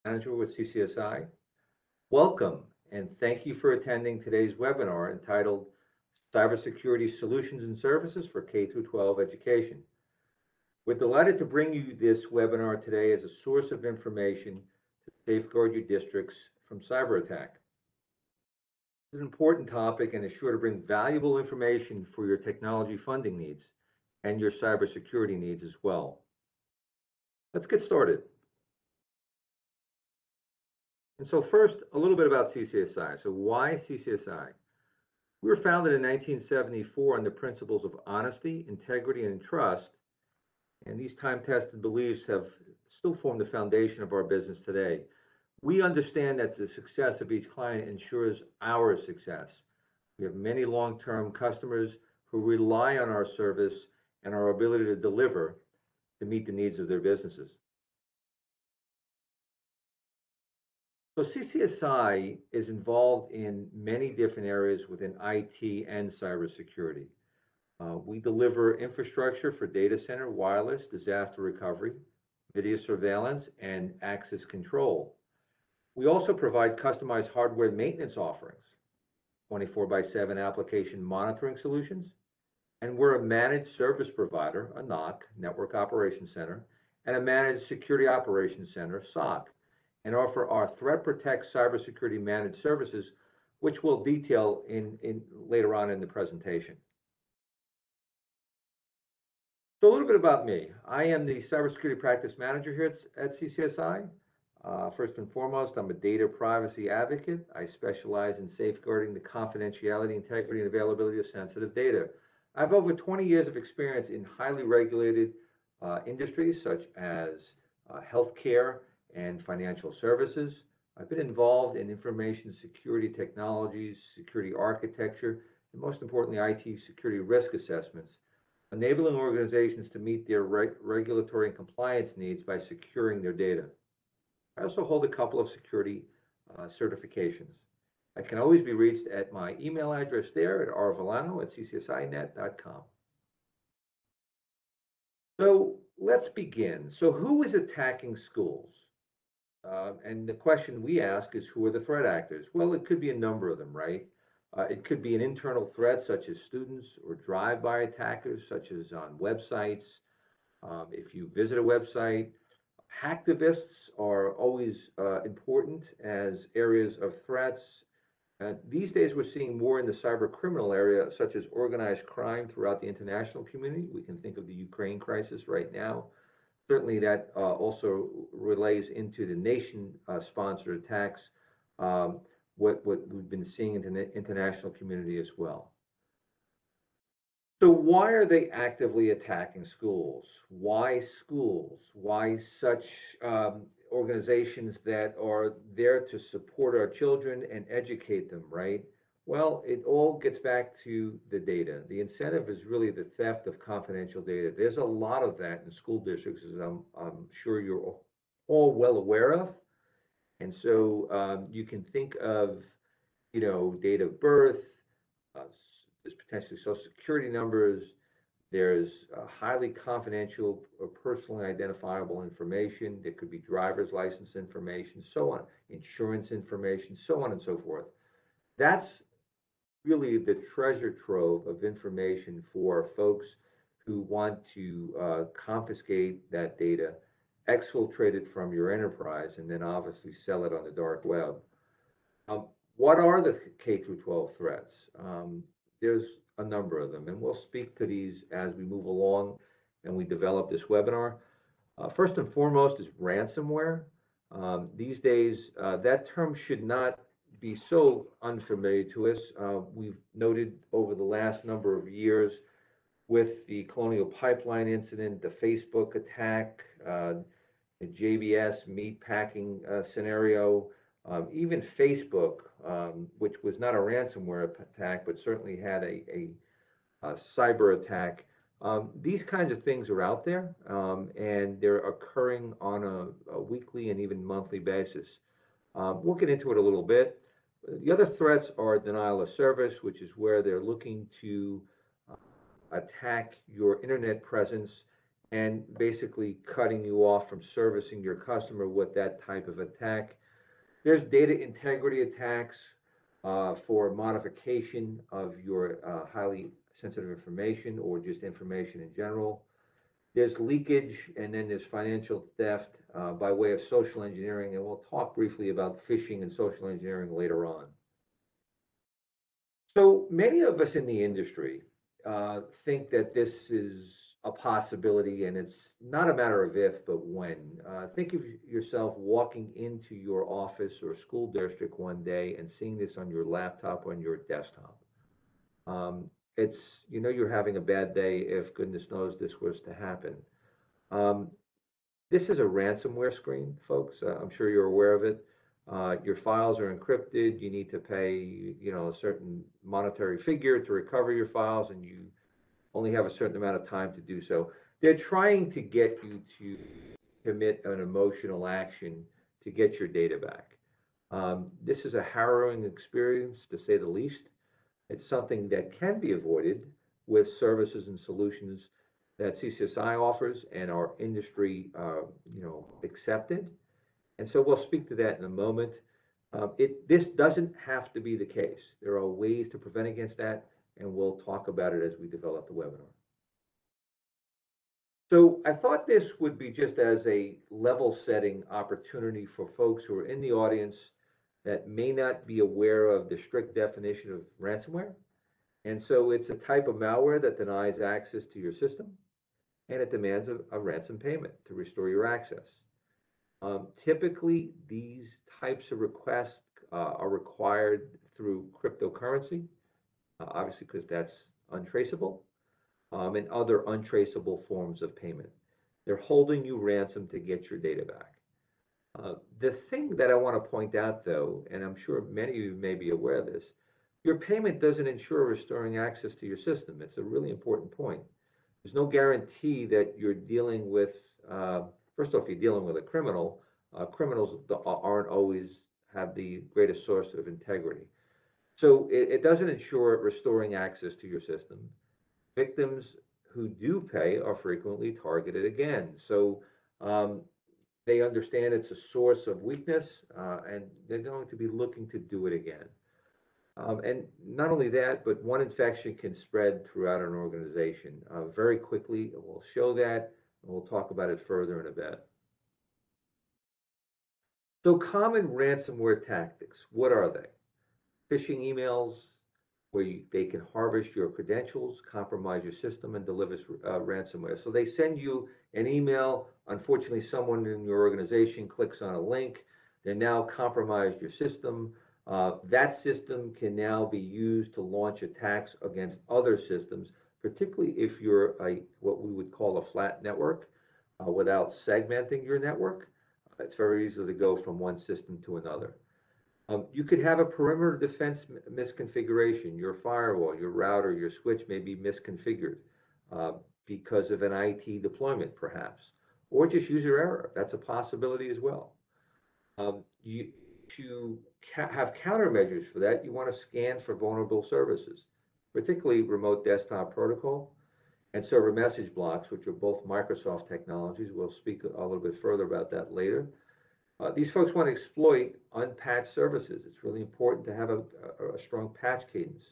Manager with CCSI. Welcome and thank you for attending today's webinar entitled Cybersecurity Solutions and Services for K-12 Education. We're delighted to bring you this webinar today as a source of information to safeguard your districts from cyber attack. It's an important topic and is sure to bring valuable information for your technology funding needs and your cybersecurity needs as well. Let's get started. And so first, a little bit about CCSI. So why CCSI? We were founded in 1974 on the principles of honesty, integrity, and trust, and these time-tested beliefs have still formed the foundation of our business today. We understand that the success of each client ensures our success. We have many long-term customers who rely on our service and our ability to deliver to meet the needs of their businesses. So CCSI is involved in many different areas within IT and cybersecurity. We deliver infrastructure for data center, wireless, disaster recovery, video surveillance, and access control. We also provide customized hardware maintenance offerings, 24/7 application monitoring solutions, and we're a managed service provider, a NOC, Network Operations Center, and a managed security operations center, SOC, and offer our Threat Protect cybersecurity managed services, which we'll detail later on in the presentation. So a little bit about me. I am the cybersecurity practice manager here at CCSI. First and foremost, I'm a data privacy advocate. I specialize in safeguarding the confidentiality, integrity, and availability of sensitive data. I have over 20 years of experience in highly regulated industries such as healthcare and financial services. I've been involved in information security technologies, security architecture, and most importantly, IT security risk assessments, enabling organizations to meet their regulatory and compliance needs by securing their data. I also hold a couple of security certifications. I can always be reached at my email address there at rvillano@ccsInet.com. So let's begin. So who is attacking schools? And the question we ask is, who are the threat actors? Well, it could be a number of them, right? It could be an internal threat, such as students, or drive-by attackers, such as on websites. If you visit a website, hacktivists are always important as areas of threats. These days, we're seeing more in the cyber criminal area, such as organized crime throughout the international community. We can think of the Ukraine crisis right now. Certainly that also relays into the nation-sponsored attacks, what we've been seeing in the international community as well. So why are they actively attacking schools? Why schools? Why such organizations that are there to support our children and educate them, right? Well, it all gets back to the data. The incentive is really the theft of confidential data. There's a lot of that in school districts, as I'm sure you're all well aware of. And so you can think of, date of birth, there's potentially social security numbers, there's highly confidential or personally identifiable information. There could be driver's license information, so on, insurance information, so on and so forth. That's really the treasure trove of information for folks who want to confiscate that data, exfiltrate it from your enterprise, and then obviously sell it on the dark web. What are the K-12 threats? There's a number of them, and we'll speak to these as we move along and we develop this webinar. First and foremost is ransomware. These days, that term should not be so unfamiliar to us. We've noted over the last number of years with the Colonial Pipeline incident, the Facebook attack, the JBS meatpacking scenario, even Facebook, which was not a ransomware attack, but certainly had a cyber attack. These kinds of things are out there, and they're occurring on a weekly and even monthly basis. We'll get into it a little bit. The other threats are denial of service, which is where they're looking to attack your internet presence and basically cutting you off from servicing your customer with that type of attack. There's data integrity attacks for modification of your highly sensitive information or just information in general. There's leakage, and then there's financial theft by way of social engineering, and we'll talk briefly about phishing and social engineering later on. So many of us in the industry think that this is a possibility, and it's not a matter of if, but when. Think of yourself walking into your office or school district one day and seeing this on your laptop or on your desktop. It's, you know, you're having a bad day if goodness knows this was to happen. Um, this is a ransomware screen, folks. I'm sure you're aware of it. Your files are encrypted. You need to pay, you know, a certain monetary figure to recover your files, and you only have a certain amount of time to do so. They're trying to get you to commit an emotional action to get your data back. This is a harrowing experience, to say the least. It's something that can be avoided with services and solutions that CCSI offers and our industry, accepted. And so we'll speak to that in a moment. This doesn't have to be the case. There are ways to prevent against that, and we'll talk about it as we develop the webinar. So I thought this would be just as a level setting opportunity for folks who are in the audience that may not be aware of the strict definition of ransomware. And so it's a type of malware that denies access to your system, and it demands a ransom payment to restore your access. Typically, these types of requests are required through cryptocurrency, obviously because that's untraceable, and other untraceable forms of payment. They're holding you ransom to get your data back. The thing that I want to point out, though, and I'm sure many of you may be aware of this, your payment doesn't ensure restoring access to your system. It's a really important point. There's no guarantee that you're dealing with, first off, you're dealing with a criminal. Criminals aren't always have the greatest source of integrity. So it doesn't ensure restoring access to your system. Victims who do pay are frequently targeted again. So they understand it's a source of weakness, and they're going to be looking to do it again. And not only that, but one infection can spread throughout an organization very quickly. We'll show that, and we'll talk about it further in a bit. So common ransomware tactics, what are they? Phishing emails, where they can harvest your credentials, compromise your system, and deliver ransomware. So they send you an email. Unfortunately, someone in your organization clicks on a link. They now compromised your system. That system can now be used to launch attacks against other systems, particularly if you're what we would call a flat network without segmenting your network. It's very easy to go from one system to another. You could have a perimeter defense misconfiguration. Your firewall, your router, your switch may be misconfigured because of an IT deployment, perhaps, or just user error. That's a possibility as well. To have countermeasures for that, you want to scan for vulnerable services, particularly remote desktop protocol and server message blocks, which are both Microsoft technologies. We'll speak a little bit further about that later. These folks want to exploit unpatched services. It's really important to have a strong patch cadence.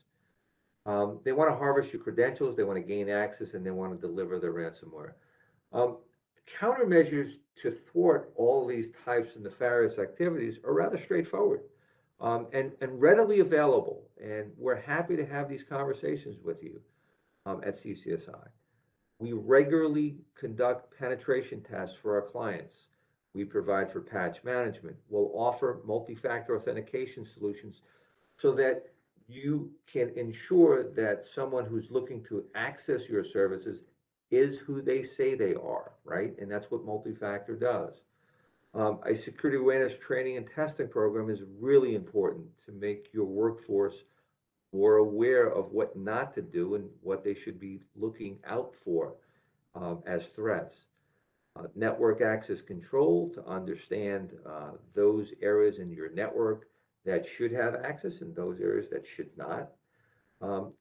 They want to harvest your credentials, they want to gain access, and they want to deliver their ransomware. Countermeasures to thwart all these types of nefarious activities are rather straightforward and readily available. And we're happy to have these conversations with you at CCSI. We regularly conduct penetration tests for our clients. We provide for patch management. We'll offer multi-factor authentication solutions so that you can ensure that someone who's looking to access your services is who they say they are, right? And that's what multi-factor does. A security awareness training and testing program is really important to make your workforce more aware of what not to do and what they should be looking out for as threats. Network access control to understand those areas in your network that should have access and those areas that should not.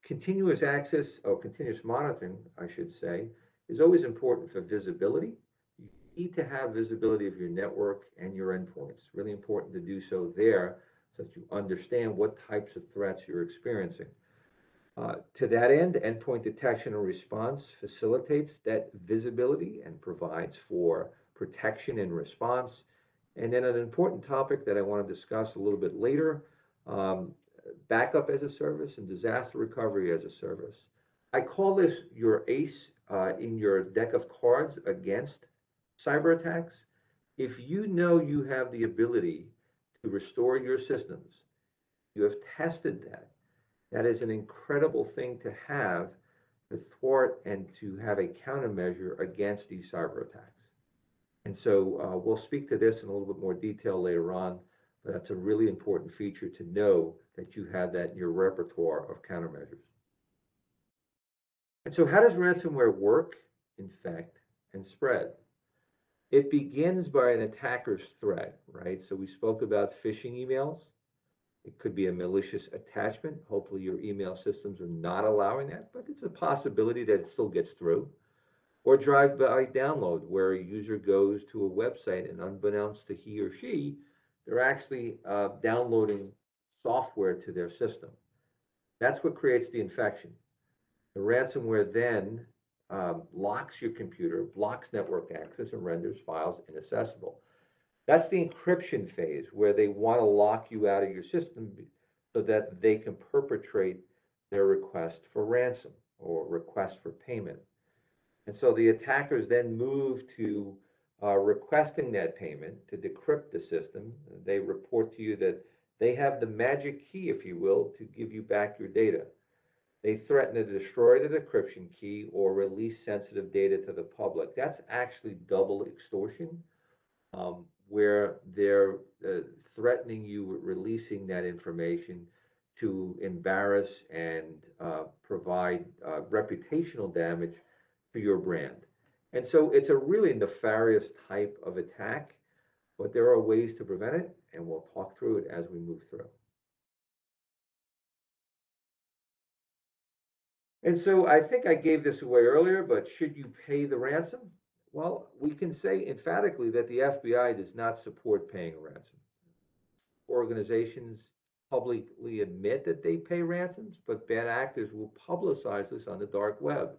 Continuous access, or continuous monitoring, I should say, is always important for visibility. You need to have visibility of your network and your endpoints. Really important to do so there so that you understand what types of threats you're experiencing. To that end, endpoint detection and response facilitates that visibility and provides for protection and response. And then an important topic that I want to discuss a little bit later, backup as a service and disaster recovery as a service. I call this your ace in your deck of cards against cyber attacks. If you know you have the ability to restore your systems, you have tested that. That is an incredible thing to have to thwart and to have a countermeasure against these cyber attacks. And so we'll speak to this in a little bit more detail later on, but that's a really important feature to know that you have that in your repertoire of countermeasures. And so how does ransomware work, infect, and spread? It begins by an attacker's threat, right? So we spoke about phishing emails. It could be a malicious attachment. Hopefully your email systems are not allowing that, but it's a possibility that it still gets through. Or drive-by download, where a user goes to a website and unbeknownst to he or she, they're actually downloading software to their system. That's what creates the infection. The ransomware then locks your computer, blocks network access, and renders files inaccessible. That's the encryption phase, where they want to lock you out of your system so that they can perpetrate their request for ransom or request for payment. And so the attackers then move to requesting that payment to decrypt the system. They report to you that they have the magic key, if you will, to give you back your data. They threaten to destroy the decryption key or release sensitive data to the public. That's actually double extortion, where they're threatening you with releasing that information to embarrass and provide reputational damage to your brand. And so it's a really nefarious type of attack, but there are ways to prevent it, and we'll talk through it as we move through. And so I think I gave this away earlier, but should you pay the ransom? Well, we can say emphatically that the FBI does not support paying a ransom. Organizations publicly admit that they pay ransoms, but bad actors will publicize this on the dark web.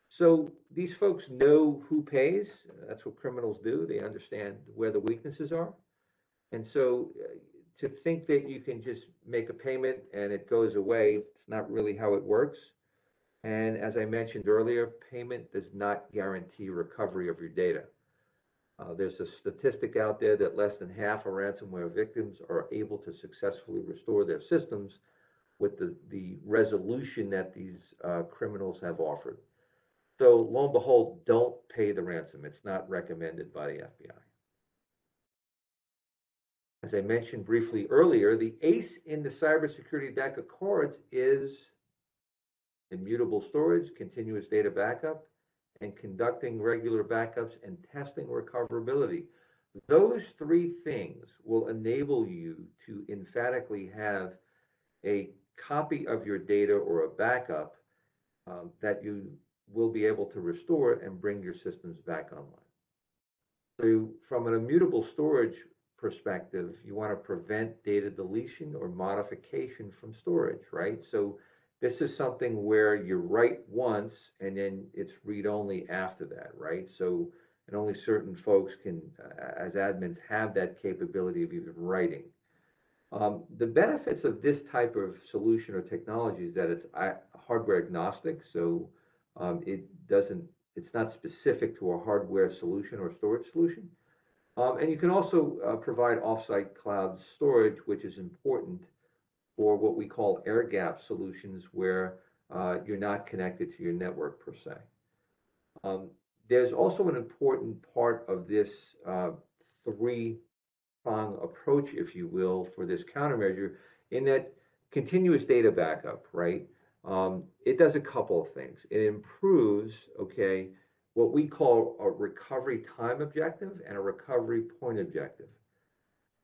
So these folks know who pays. That's what criminals do. They understand where the weaknesses are. And so to think that you can just make a payment and it goes away, it's not really how it works. And as I mentioned earlier, payment does not guarantee recovery of your data. There's a statistic out there that less than half of ransomware victims are able to successfully restore their systems with the resolution that these criminals have offered. So lo and behold, don't pay the ransom. It's not recommended by the FBI. As I mentioned briefly earlier, the ace in the cybersecurity deck of cards is immutable storage, continuous data backup, and conducting regular backups and testing recoverability. Those three things will enable you to emphatically have a copy of your data or a backup that you will be able to restore and bring your systems back online. So from an immutable storage perspective, you want to prevent data deletion or modification from storage, right? So this is something where you write once and then it's read-only after that, right? So, and only certain folks can, as admins, have that capability of even writing. The benefits of this type of solution or technology is that it's hardware agnostic, so it's not specific to a hardware solution or storage solution. And you can also provide offsite cloud storage, which is important for what we call air-gap solutions, where you're not connected to your network per se. There's also an important part of this three-prong approach, if you will, for this countermeasure, in that continuous data backup, right? It does a couple of things. It improves, okay, what we call a recovery time objective and a recovery point objective.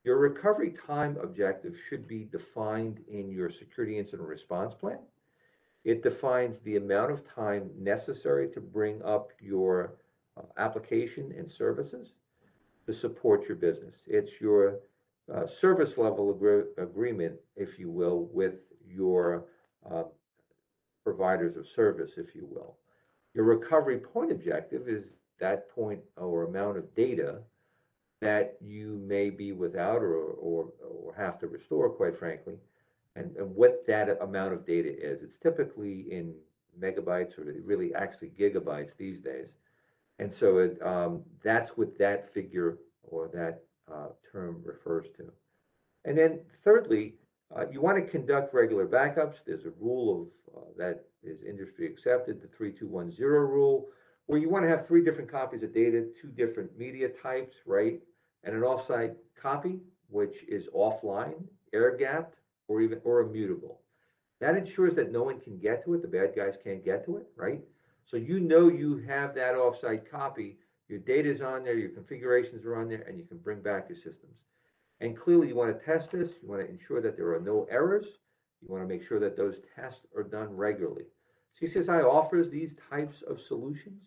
Your recovery time objective should be defined in your security incident response plan. It defines the amount of time necessary to bring up your application and services to support your business. It's your service level agreement, if you will, with your uh, providers of service, if you will. Your recovery point objective is that point or amount of data that you may be without or have to restore, quite frankly, and what that amount of data is. It's typically in megabytes or really actually gigabytes these days. And so that's what that figure or that term refers to. And then thirdly, you want to conduct regular backups. There's a rule of that is industry accepted, the 3210 rule, where you want to have 3 different copies of data, 2 different media types, right? And an offsite copy, which is offline, air-gapped, or immutable. That ensures that no one can get to it. The bad guys can't get to it, right? So you know you have that offsite copy. Your data is on there, your configurations are on there, and you can bring back your systems. And clearly, you want to test this. You want to ensure that there are no errors. You want to make sure that those tests are done regularly. CCSI offers these types of solutions.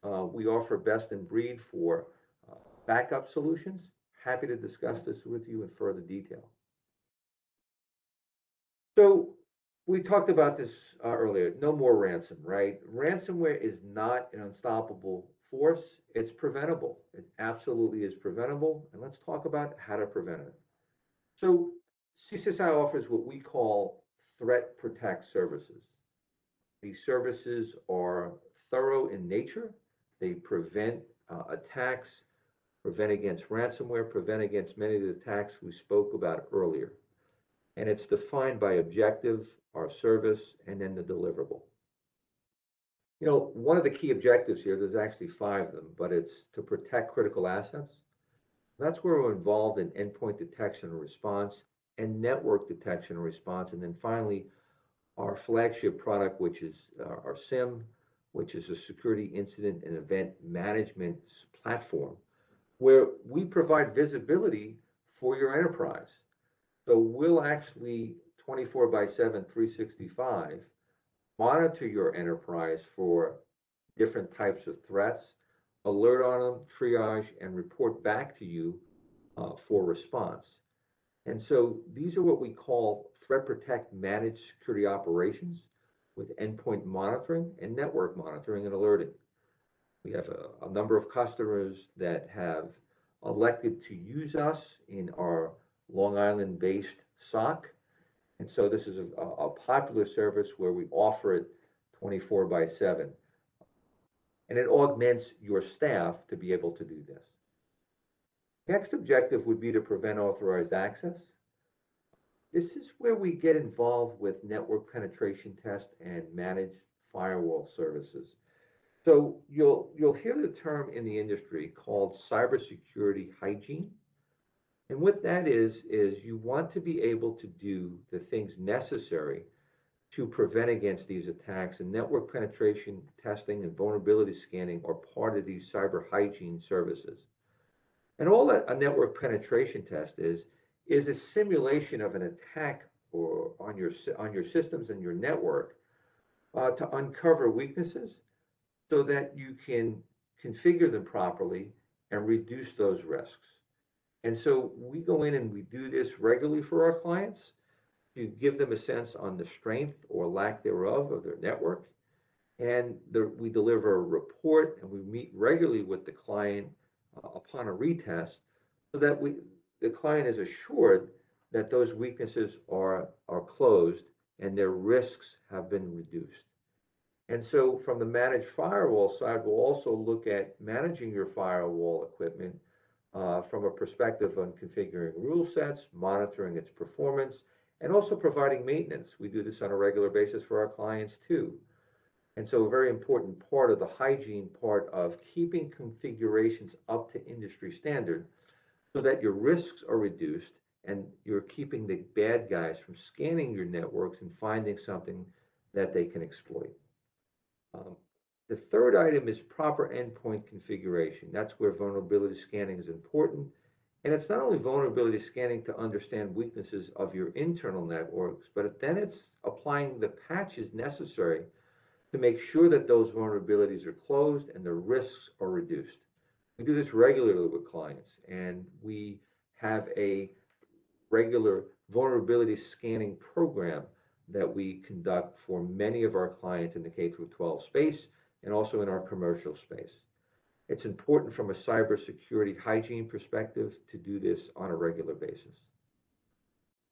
We offer best in breed for backup solutions. Happy to discuss this with you in further detail. So we talked about this earlier. No more ransom, right? Ransomware is not an unstoppable force. It's preventable. It absolutely is preventable. And let's talk about how to prevent it. So CCSI offers what we call threat protect services. These services are thorough in nature. They prevent attacks, prevent against ransomware, prevent against many of the attacks we spoke about earlier. And it's defined by objective, our service, and then the deliverable. You know, one of the key objectives here, there's actually 5 of them, but it's to protect critical assets. That's where we're involved in endpoint detection and response and network detection and response. And then finally, our flagship product, which is our SIM, which is a security incident and event management platform, where we provide visibility for your enterprise. So we'll actually 24/7, 365 monitor your enterprise for different types of threats, alert on them, triage, and report back to you for response. And so these are what we call threat protect managed security operations with endpoint monitoring and network monitoring and alerting. We have a number of customers that have elected to use us in our Long Island-based SOC. And so this is a popular service where we offer it 24/7. And it augments your staff to be able to do this. Next objective would be to prevent unauthorized access. This is where we get involved with network penetration test and managed firewall services. So you'll hear the term in the industry called cybersecurity hygiene. And what that is you want to be able to do the things necessary to prevent against these attacks, and network penetration testing and vulnerability scanning are part of these cyber hygiene services. And all that a network penetration test is a simulation of an attack or on your systems and your network to uncover weaknesses so that you can configure them properly and reduce those risks. And so we go in and we do this regularly for our clients to give them a sense on the strength or lack thereof of their network. And we deliver a report, and we meet regularly with the client upon a retest so that the client is assured that those weaknesses are closed and their risks have been reduced. And so from the managed firewall side, we'll also look at managing your firewall equipment from a perspective on configuring rule sets, monitoring its performance, and also providing maintenance. We do this on a regular basis for our clients too. And so a very important part of the hygiene part of keeping configurations up to industry standard so that your risks are reduced and you're keeping the bad guys from scanning your networks and finding something that they can exploit. The third item is proper endpoint configuration. That's where vulnerability scanning is important And it's not only vulnerability scanning to understand weaknesses of your internal networks, but then it's applying the patches necessary to make sure that those vulnerabilities are closed and the risks are reduced. We do this regularly with clients, and we have a regular vulnerability scanning program that we conduct for many of our clients in the K through 12 space and also in our commercial space. It's important from a cybersecurity hygiene perspective to do this on a regular basis.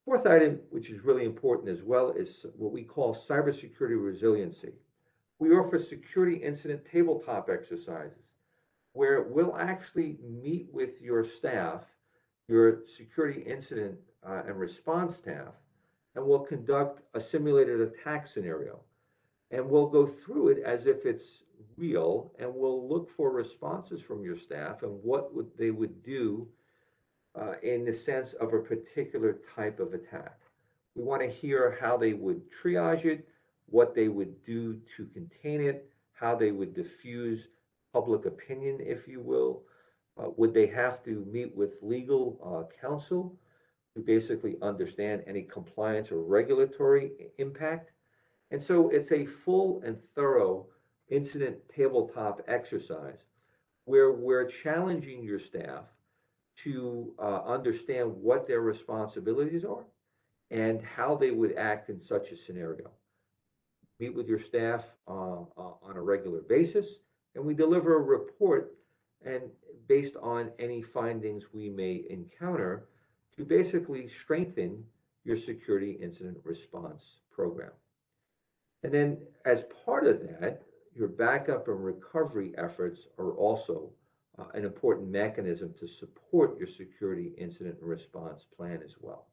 Fourth item, which is really important as well, is what we call cybersecurity resiliency. We offer security incident tabletop exercises where we'll actually meet with your staff, your security incident and response staff, and we'll conduct a simulated attack scenario. And we'll go through it as if it's real, and we'll look for responses from your staff and what they would do in the sense of a particular type of attack. We want to hear how they would triage it, what they would do to contain it, how they would diffuse public opinion, if you will. Would they have to meet with legal counsel to basically understand any compliance or regulatory impact? And so it's a full and thorough incident tabletop exercise where we're challenging your staff to understand what their responsibilities are and how they would act in such a scenario. Meet with your staff on a regular basis, and we deliver a report and based on any findings we may encounter to basically strengthen your security incident response program. And then as part of that, your backup and recovery efforts are also an important mechanism to support your security incident and response plan as well.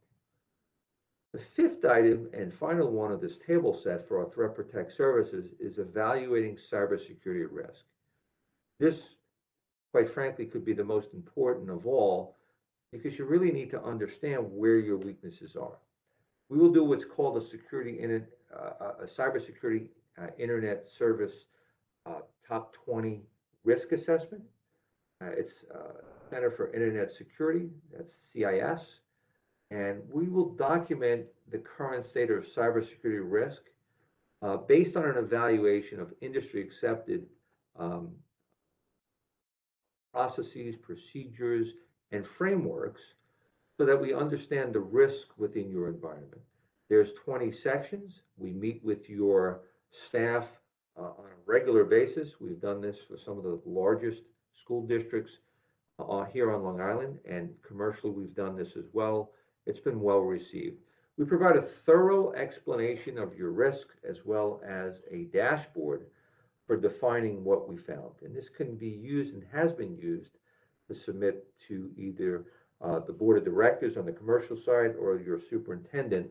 The fifth item and final one of this table set for our Threat Protect services is evaluating cybersecurity risk. This, quite frankly, could be the most important of all because you really need to understand where your weaknesses are. We will do what's called a cybersecurity internet service top 20 risk assessment. It's Center for Internet Security, that's CIS, and we will document the current state of cybersecurity risk based on an evaluation of industry accepted processes, procedures, and frameworks so that we understand the risk within your environment. There's 20 sections. We meet with your staff on a regular basis. We've done this for some of the largest school districts here on Long Island, and commercially we've done this as well. It's been well received. We provide a thorough explanation of your risk as well as a dashboard for defining what we found. And this can be used and has been used to submit to either the board of directors on the commercial side or your superintendent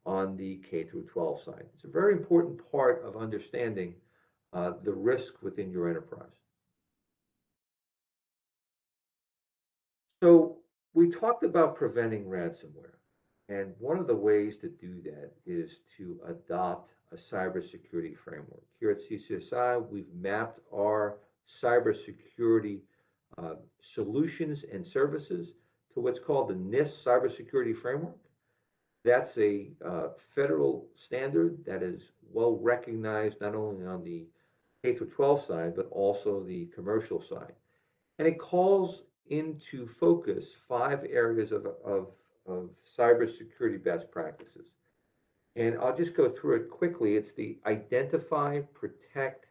on the K through 12 side. It's a very important part of understanding the risk within your enterprise. So we talked about preventing ransomware, and one of the ways to do that is to adopt a cybersecurity framework. Here at CCSI, we've mapped our cybersecurity solutions and services to what's called the NIST Cybersecurity Framework. That's a federal standard that is well recognized not only on the K through 12 side, but also the commercial side. And it calls into focus 5 areas of cybersecurity best practices. And I'll just go through it quickly. It's the identify, protect,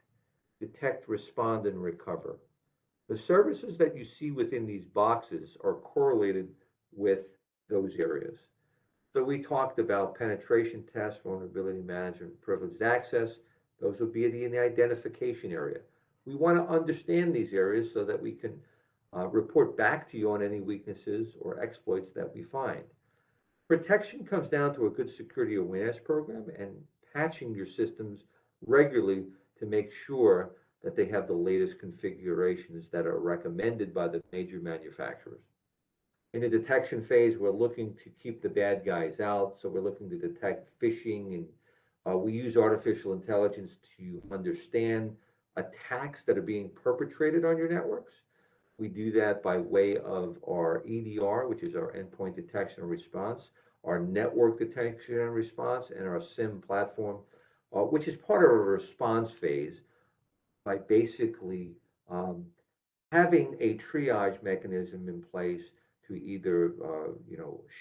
detect, respond, and recover. The services that you see within these boxes are correlated with those areas. So we talked about penetration tests, vulnerability management, privileged access. Those would be in the identification area. We want to understand these areas so that we can report back to you on any weaknesses or exploits that we find. Protection comes down to a good security awareness program and patching your systems regularly to make sure that they have the latest configurations that are recommended by the major manufacturers. In the detection phase, we're looking to keep the bad guys out, so we're looking to detect phishing, and we use artificial intelligence to understand attacks that are being perpetrated on your networks. We do that by way of our EDR, which is our endpoint detection and response, our network detection and response, and our SIM platform, which is part of a response phase by basically having a triage mechanism in place to either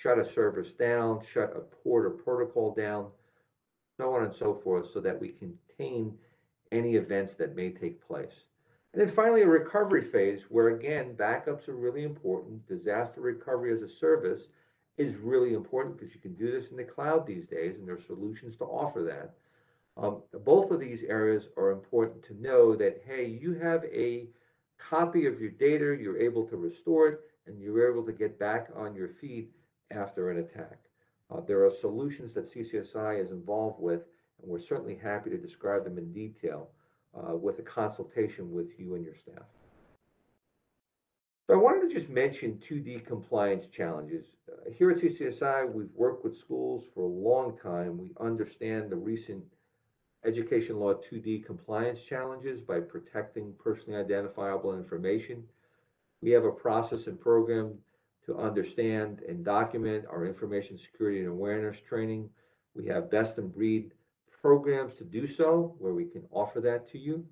shut a service down, shut a port or protocol down, so on and so forth, so that we contain any events that may take place. And then finally, a recovery phase where, again, backups are really important. Disaster recovery as a service is really important because you can do this in the cloud these days, and there are solutions to offer that. Both of these areas are important to know that, hey, you have a copy of your data, you're able to restore it, and you're able to get back on your feet after an attack. There are solutions that CCSI is involved with, and we're certainly happy to describe them in detail with a consultation with you and your staff. So I wanted to just mention 2D compliance challenges. Here at CCSI, we've worked with schools for a long time. We understand the recent education law 2D compliance challenges by protecting personally identifiable information. We have a process and program to understand and document our information security and awareness training. We have best in breed programs to do so, where we can offer that to you.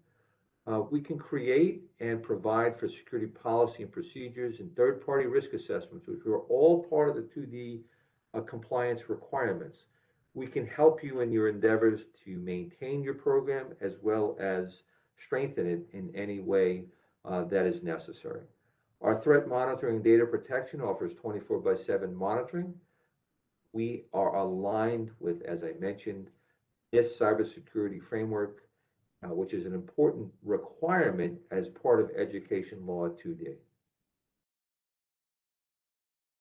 We can create and provide for security policy and procedures and third-party risk assessments, which are all part of the 2D compliance requirements. We can help you in your endeavors to maintain your program as well as strengthen it in any way that is necessary. Our threat monitoring and data protection offers 24/7 monitoring. We are aligned with, as I mentioned, this cybersecurity framework, which is an important requirement as part of education law 2D.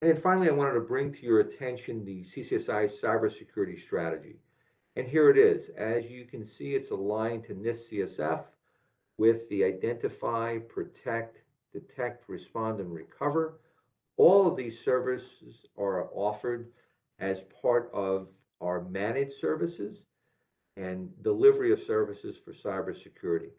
And then finally, I wanted to bring to your attention the CCSI Cybersecurity strategy. And here it is. As you can see, it's aligned to NIST CSF with the identify, protect, detect, respond, and recover. All of these services are offered as part of our managed services and delivery of services for cybersecurity.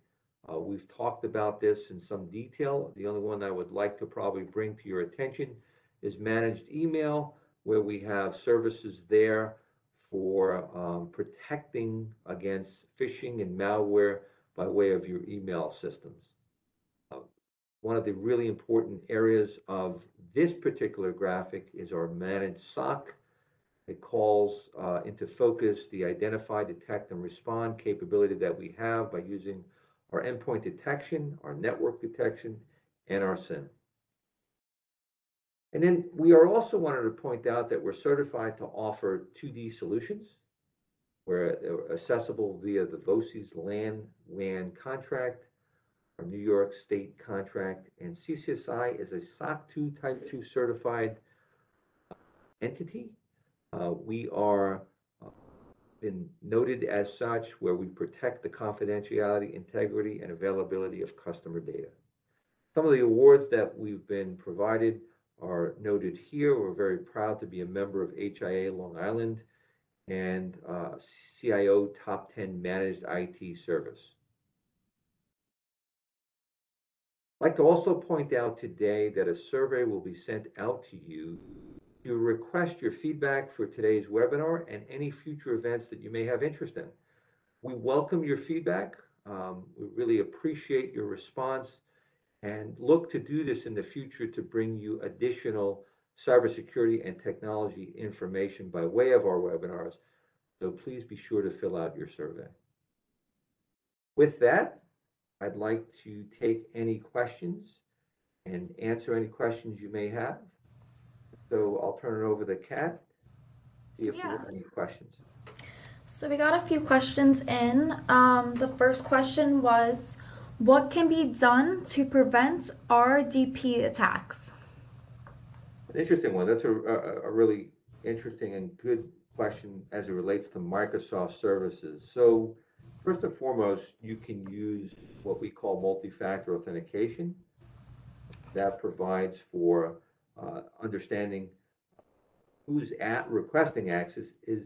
We've talked about this in some detail. The only one I would like to probably bring to your attention is managed email, where we have services there for protecting against phishing and malware by way of your email systems. One of the really important areas of this particular graphic is our managed SOC. It calls into focus the identify, detect, and respond capability that we have by using our endpoint detection, our network detection, and our SIM. And then we are also wanted to point out that we're certified to offer 2D solutions. We're accessible via the VOCE's LAN-WAN contract, our New York State contract, and CCSI is a SOC 2 Type 2 certified entity. We are been noted as such, where we protect the confidentiality, integrity, and availability of customer data. Some of the awards that we've been provided are noted here. We're very proud to be a member of HIA Long Island and CIO Top 10 Managed IT Service. I'd like to also point out today that a survey will be sent out to you to request your feedback for today's webinar and any future events that you may have interest in. We welcome your feedback. We really appreciate your response and look to do this in the future to bring you additional cybersecurity and technology information by way of our webinars. So please be sure to fill out your survey. With that, I'd like to take any questions and answer any questions you may have. So I'll turn it over to Kat, see if you have any questions. So we got a few questions in. The first question was, what can be done to prevent RDP attacks? An interesting one. That's a really interesting and good question as it relates to Microsoft services. So first and foremost, you can use what we call multi-factor authentication. That provides for understanding who's requesting access is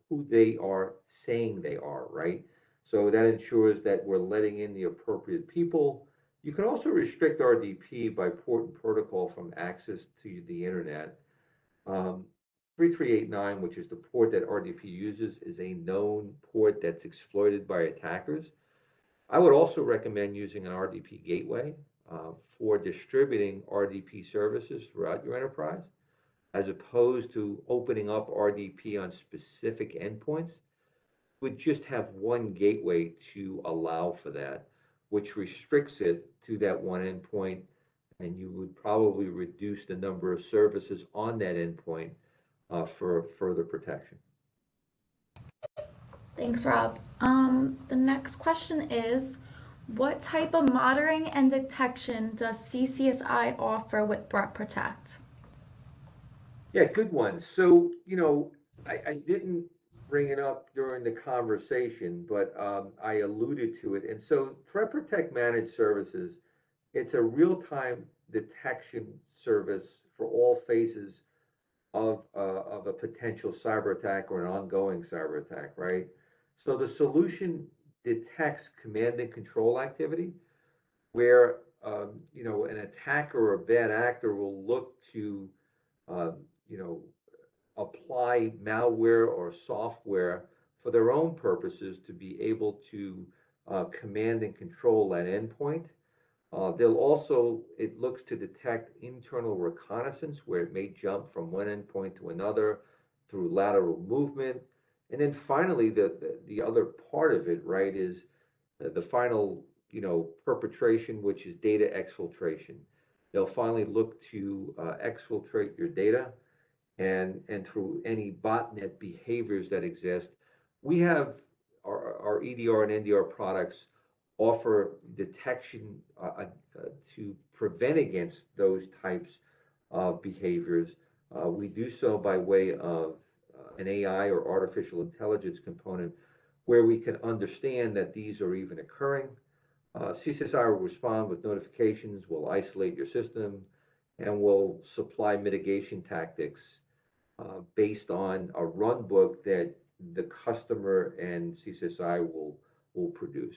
who they are saying they are, right? So that ensures that we're letting in the appropriate people. You can also restrict RDP by port and protocol from access to the internet. 3389, which is the port that RDP uses, is a known port that's exploited by attackers. I would also recommend using an RDP gateway for distributing RDP services throughout your enterprise, as opposed to opening up RDP on specific endpoints. Would just have one gateway to allow for that, which restricts it to that one endpoint, and you would probably reduce the number of services on that endpoint for further protection. Thanks, Rob. The next question is, what type of monitoring and detection does CCSI offer with Threat Protect? Yeah, good one. So, I didn't bring it up during the conversation, but I alluded to it. And so Threat Protect Managed Services, it's a real-time detection service for all phases of a potential cyber attack or an ongoing cyber attack, right? So the solution detects command and control activity where, an attacker or a bad actor will look to, apply malware or software for their own purposes to be able to command and control that endpoint. It looks to detect internal reconnaissance where it may jump from one endpoint to another through lateral movement. And then finally, the other part of it, right, is the final, perpetration, which is data exfiltration. They'll finally look to exfiltrate your data and through any botnet behaviors that exist. We have our EDR and NDR products offer detection to prevent against those types of behaviors. We do so by way of an AI or artificial intelligence component where we can understand that these are even occurring. CCSI will respond with notifications, will isolate your system, and will supply mitigation tactics based on a run book that the customer and CCSI will produce.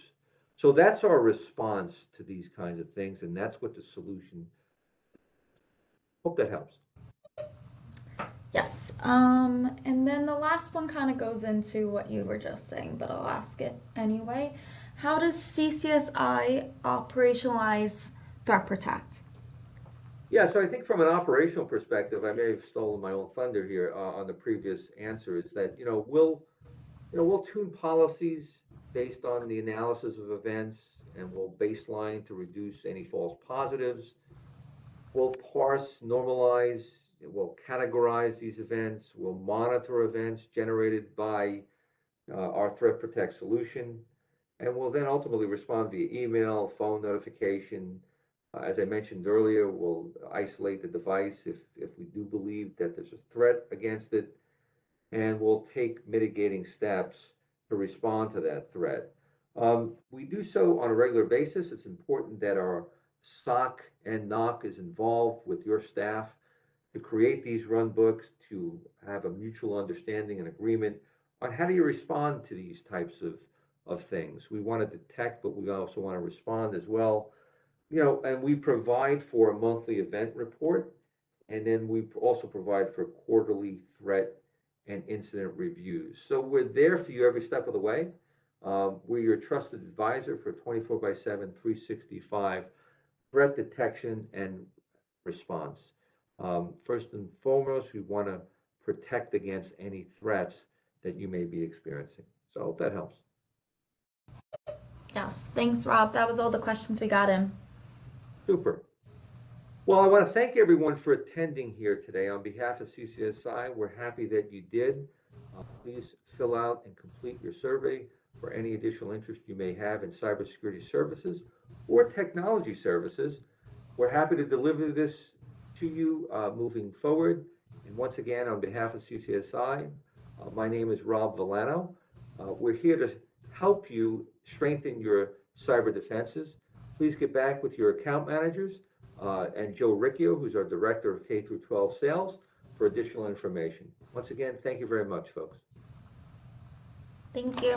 So that's our response to these kinds of things, and that's what the solution. Hope that helps. Yes. And then the last one kind of goes into what you were just saying, but I'll ask it anyway. How does CCSI operationalize Threat Protect? Yeah, so I think from an operational perspective, I may have stolen my own thunder here on the previous answer. Is that we'll tune policies based on the analysis of events, and we'll baseline to reduce any false positives. We'll parse, normalize, we'll categorize these events. We'll monitor events generated by our Threat Protect solution, and we'll then ultimately respond via email, phone notification. As I mentioned earlier, we'll isolate the device if we do believe that there's a threat against it, and we'll take mitigating steps to respond to that threat. We do so on a regular basis. It's important that our SOC and NOC is involved with your staff to create these run books, to have a mutual understanding and agreement on how do you respond to these types of things. We want to detect, but we also want to respond as well. And we provide for a monthly event report, and then we also provide for quarterly threat and incident reviews. So we're there for you every step of the way. We're your trusted advisor for 24/7, 365 threat detection and response. First and foremost, we want to protect against any threats that you may be experiencing. So I hope that helps. Yes, thanks, Rob. That was all the questions we got in. Super. Well, I want to thank everyone for attending here today. On behalf of CCSI, we're happy that you did. Please fill out and complete your survey for any additional interest you may have in cybersecurity services or technology services. We're happy to deliver this to you moving forward. And once again, on behalf of CCSI, my name is Rob Villano. We're here to help you strengthen your cyber defenses. Please get back with your account managers and Joe Riccio, who's our Director of K-12 Sales, for additional information. Once again, thank you very much, folks. Thank you.